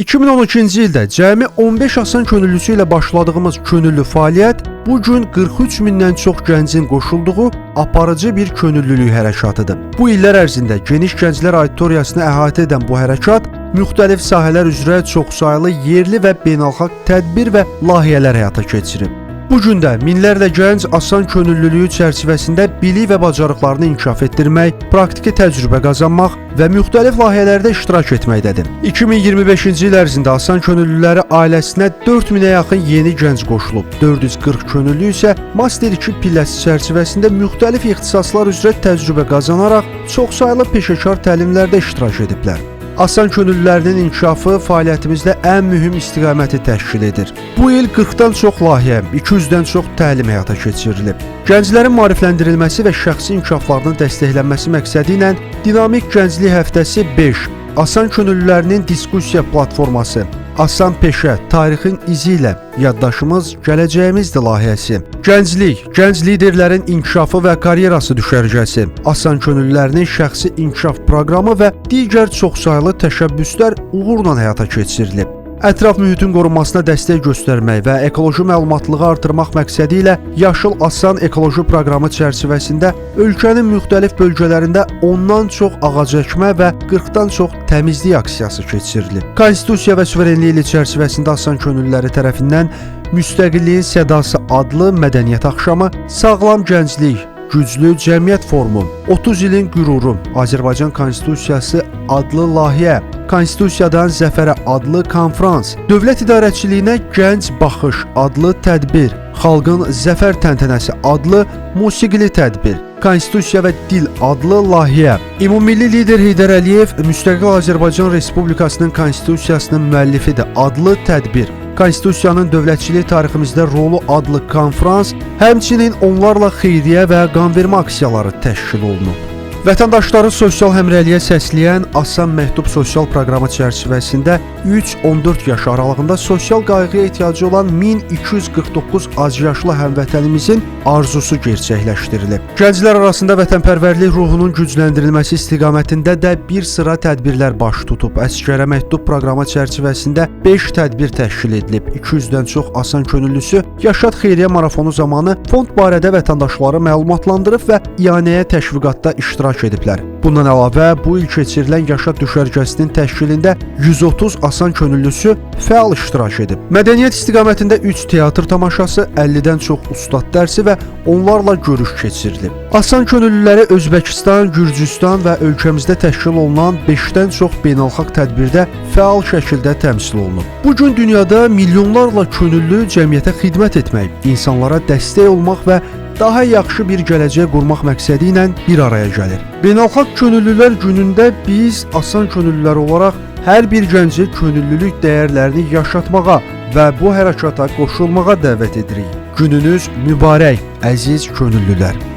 2012-ci ildə cəmi 15 Asan könüllüsü ilə başladığımız könüllü fəaliyyət bu gün 43 mindən çox gəncin qoşulduğu aparıcı bir könüllülük hərəkatıdır. Bu illər ərzində geniş gənclər auditoriyasını əhatə edən bu hərəkat müxtəlif sahələr üzrə çoxsaylı yerli və beynəlxalq tədbir və layihələr həyata keçirib. Bu gün də minlərlə gənc Asan könüllülüyü çərçivəsində bilik və bacarıqlarını inkişaf etdirmək, praktiki təcrübə qazanmaq və müxtəlif layihələrdə iştirak etməkdədir. 2025-ci il ərzində Asan könüllüləri ailəsinə 4000-ə yaxın yeni gənc qoşulub. 440 könüllü isə Master 2 pilləsi çərçivəsində müxtəlif ixtisaslar üzrə təcrübə qazanaraq çoxsaylı peşəkar təlimlərdə iştirak ediblər. Asan könüllülərinin inkişafı fəaliyyətimizdə ən mühüm istiqaməti təşkil edir. Bu il 40-dan çox layihə, 200-dən çox təlim həyata keçirilib. Gənclərin maarifləndirilməsi və şəxsi inkişaflarının dəstəklənməsi məqsədi ilə Dinamik Gənclik Həftəsi 5, Asan könüllülərinin diskussiya platforması, Asan Peşə, tarixin izi ilə yaddaşımız gələcəyimizdir layihəsi, Gənclik, gənc liderlərin inkişafı və karyerası düşərgəsi, Asan könüllülərinin şəxsi inkişaf proqramı və digər çoxsaylı təşəbbüslər uğurla həyata keçirilib. Ətraf mühitin qorunmasına dəstək göstərmək və ekoloji məlumatlığı artırmaq məqsədi ilə Yaşıl Asan ekoloji proqramı çərçivəsində ölkənin müxtəlif bölgələrində 10-dan çox ağac əkmə və 40-dan çox təmizlik aksiyası keçirilib. Konstitusiya və suverenlik ili çərçivəsində Asan könüllüləri tərəfindən Müstəqilliyin Sədası adlı mədəniyyət axşamı, Sağlam Gənclik, Güclü Cəmiyyət Forumu, 30 ilin qüruru, Azərbaycan Konstitusiyası adlı layihə, Konstitusiyadan Zəfərə adlı konfrans, Dövlət İdarəçiliyinə Gənc Baxış adlı tədbir, Xalqın Zəfər Təntənəsi adlı musiqili tədbir, Konstitusiya və Dil adlı layihə, Ümummilli lider Heydər Əliyev Müstəqil Azərbaycan Respublikasının Konstitusiyasının müəllifidir adlı tədbir, Konstitusiyanın dövlətçilik tariximizdə rolu adlı konfrans, həmçinin onlarla xeyriyyə və qanvermə aksiyaları təşkil olunub. Vətəndaşları sosial həmrəyliyə səsləyən Asan Məktub sosial proqramı çərçivəsində 3-14 yaş aralığında sosial qayğıya ehtiyacı olan 1249 azyaşlı həmvətənimizin arzusu gerçəkləşdirilib. Gənclər arasında vətənpərvərlik ruhunun gücləndirilməsi istiqamətində də bir sıra tədbirlər baş tutub. Əsgərə Məktub proqramı çərçivəsində 5 tədbir təşkil edilib. 200-dən çox Asan könüllüsü Yaşad xeyriyyə marafonu zamanı fond barədə vətəndaşları məlumatlandırıb və ianəyə təşviqatda iştirak ediblər. Bundan əlavə, bu il keçirilən Yaşad düşərgəsinin təşkilində 130 Asan könüllüsü fəal iştirak edib. Mədəniyyət istiqamətində 3 teatr tamaşası, 50-dən çox ustad dərsi və onlarla görüş keçirilib. Asan könüllüləri Özbəkistan, Gürcüstan və ölkəmizdə təşkil olunan 5-dən çox beynəlxalq tədbirdə fəal şəkildə təmsil olunub. Bu gün dünyada milyonlarla könüllü cəmiyyətə xidmət etmək, insanlara dəstək olmaq və daha yaxşı bir gələcək qurmaq məqsədi ilə bir araya gəlir. Beynəlxalq Könüllülər Günündə biz Asan könüllülər olaraq hər bir gənci könüllülük dəyərlərini yaşatmağa və bu hərəkata qoşulmağa dəvət edirik. Gününüz mübarək, əziz könüllülər.